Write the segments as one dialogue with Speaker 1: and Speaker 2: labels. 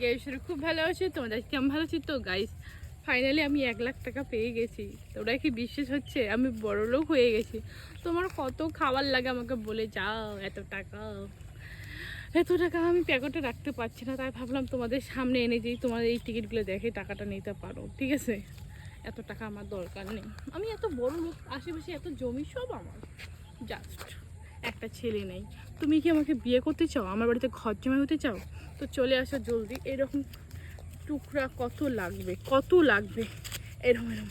Speaker 1: গ্যাসের খুব ভালো আছে, তোমাদের কেমন ভালো আছি? তো গাইস ফাইনালি আমি 1 লাখ টাকা পেয়ে গেছি। তোমরা কি বিশ্বাস হচ্ছে আমি বড়লোক হয়ে গেছি? তোমার কত খাবার লাগে আমাকে বলে যাও। এত টাকা আমি প্যাকেটে রাখতে পারছি না, তাই ভাবলাম তোমাদের সামনে এনে যেই তোমাদের এই টিকিটগুলো দেখে টাকাটা নিতে পারো, ঠিক আছে? এত টাকা আমার দরকার নেই, আমি এত বড় লোক, আশেপাশে এত জমি সব আমার, জাস্ট একটা ছেলে নেই। তুমি কি আমাকে বিয়ে করতে চাও, আমার বাড়িতে ঘর জমা হতে চাও? তো চলে আসো জলদি। এরকম টুকরা কত লাগবে এরকম এরকম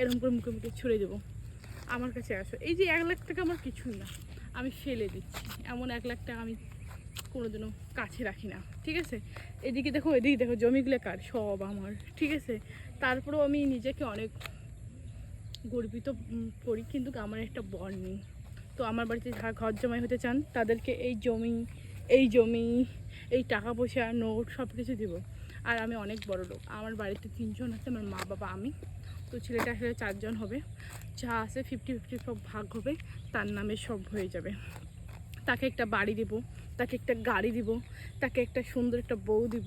Speaker 1: এরকম করে মুখে মুখে ছুঁড়ে দেবো। আমার কাছে আসো। এই যে 1 লাখ টাকা আমার কিছুই না, আমি ফেলে দিচ্ছি। এমন 1 লাখ টাকা আমি কোনোদিনও কাছে রাখি না, ঠিক আছে? এদিকে দেখো জমিগুলো কার, সব আমার, ঠিক আছে? তারপরেও আমি নিজেকে অনেক গর্বিত করি, কিন্তু আমার একটা বর নেই। তো আমার বাড়িতে যারা ঘর জমাই হতে চান তাদেরকে এই জমি এই টাকা পয়সা নোট সব কিছু দেবো। আর আমি অনেক বড় লোক, আমার বাড়িতে 3জন আছে, আমার মা বাবা আমি। তো ছেলেটা আসলে 4জন হবে, যা আছে 50-50 সব ভাগ হবে, তার নামে সব হয়ে যাবে। তাকে একটা বাড়ি দিব, তাকে একটা গাড়ি দিব, তাকে একটা সুন্দর একটা বউ দিব,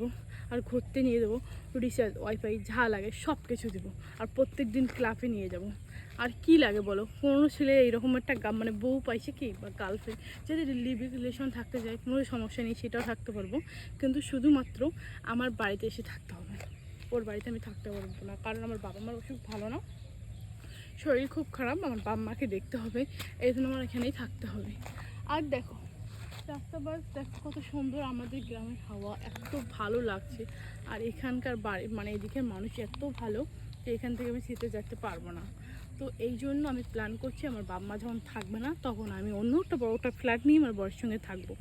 Speaker 1: আর ঘুরতে নিয়ে দেবো, রিচার্জ ওয়াইফাই যা লাগে সব কিছু দেবো, আর প্রত্যেক দিন ক্লাবে নিয়ে যাব। আর কি লাগে বলো? কোনো ছেলে এইরকম একটা মানে বউ পাইছে কি, বা গার্লফ্রেন্ড যদি লিভিং রিলেশন থাকতে যায় কোনো সমস্যা নেই, সেটাও থাকতে পারবো, কিন্তু শুধুমাত্র আমার বাড়িতে এসে থাকতে হবে। ওর বাড়িতে আমি থাকতে পারবো না, কারণ আমার বাবা মার অসুখ ভালো না, শরীর খুব খারাপ, আমার বাবা মাকে দেখতে হবে, এই জন্য আমার এখানেই থাকতে হবে। আর দেখো রাস্তা বাস দেখো কত সুন্দর, আমাদের গ্রামের হাওয়া এত ভালো লাগছে। আর এখানকার বাড়ি মানে এদিকের মানুষ এত ভালো যে এখান থেকে আমি শীতে যেতে পারবো না। তো এই জন্য আমি প্ল্যান করছি, আমার বাবা মা যখন থাকবে না তখন আমি অন্য একটা বড়টা ফ্ল্যাট নিয়ে আমার বরের সঙ্গে থাকবো।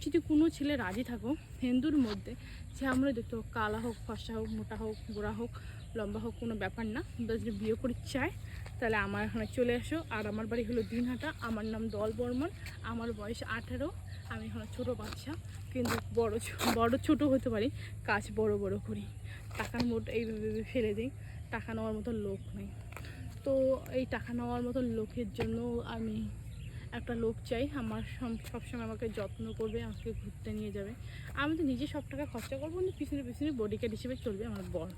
Speaker 1: যদি কোনো ছেলে রাজি থাকো হিন্দুর মধ্যে, যে আমরা দেখতে হোক, কালা হোক, ফর্সা হোক, মোটা হোক, গোড়া হোক, লম্বা হোক, কোনো ব্যাপার না, যদি বিয়ে করতে চায় তাহলে আমার এখানে চলে আসো। আর আমার বাড়ি হলো দিনহাটা, আমার নাম দল বর্মন, আমার বয়স 18, আমি এখন ছোটো বাচ্চা, কিন্তু বড় ছোট হতে পারি, কাজ বড় বড় করি, টাকার মোট এইভাবে ফেলে দিই, টাকা নেওয়ার মতো লোক নেই। তো এই টাকা নেওয়ার মতো লোকের জন্য আমি একটা লোক চাই, আমার সবসময় আমাকে যত্ন করবে, আমাকে ঘুরতে নিয়ে যাবে। আমি তো নিজে সব টাকা খরচা করবো, কিন্তু পিছনে বডিগার্ড হিসেবে চলবে আমার বর,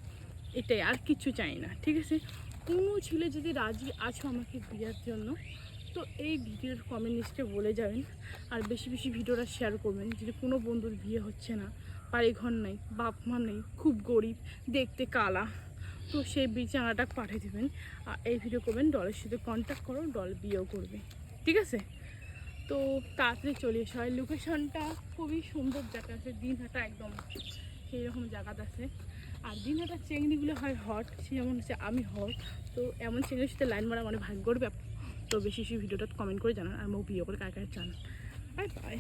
Speaker 1: এটাই, আর কিছু চাই না, ঠিক আছে? কোনো ছেলে যদি রাজি আছো আমাকে বিয়ার জন্য, তো এই ভিডিওর কমেন্ট লিস্টে বলে যাবেন। আর বেশি বেশি ভিডিওটা শেয়ার করবেন। যদি কোনো বন্ধুর বিয়ে হচ্ছে না, বাড়ি ঘর নেই, বাপ মা নেই, খুব গরিব, দেখতে কালা, তো সেই বিছানাটা পাঠিয়ে দেবেন। আর এই ভিডিও করবেন, ডলের সাথে কন্ট্যাক্ট করো, ডল বিয়েও করবে, ঠিক আছে? তো তাড়াতাড়ি চলে এসো। আর লোকেশনটা খুবই সুন্দর জায়গা আছে, দিনহাটা একদম সেই রকম জায়গাতে আছে। আর দিনহাটার চেংড়িগুলো হয় হট, যেমন হচ্ছে আমি হট, তো এমন চেংড়ির সাথে লাইন মারা মানে ভাগ্যর ব্যাপার। তো বেশি বেশি ভিডিওটা কমেন্ট করে জানান, আর মো বিয়ে করে কার চান। Bye bye.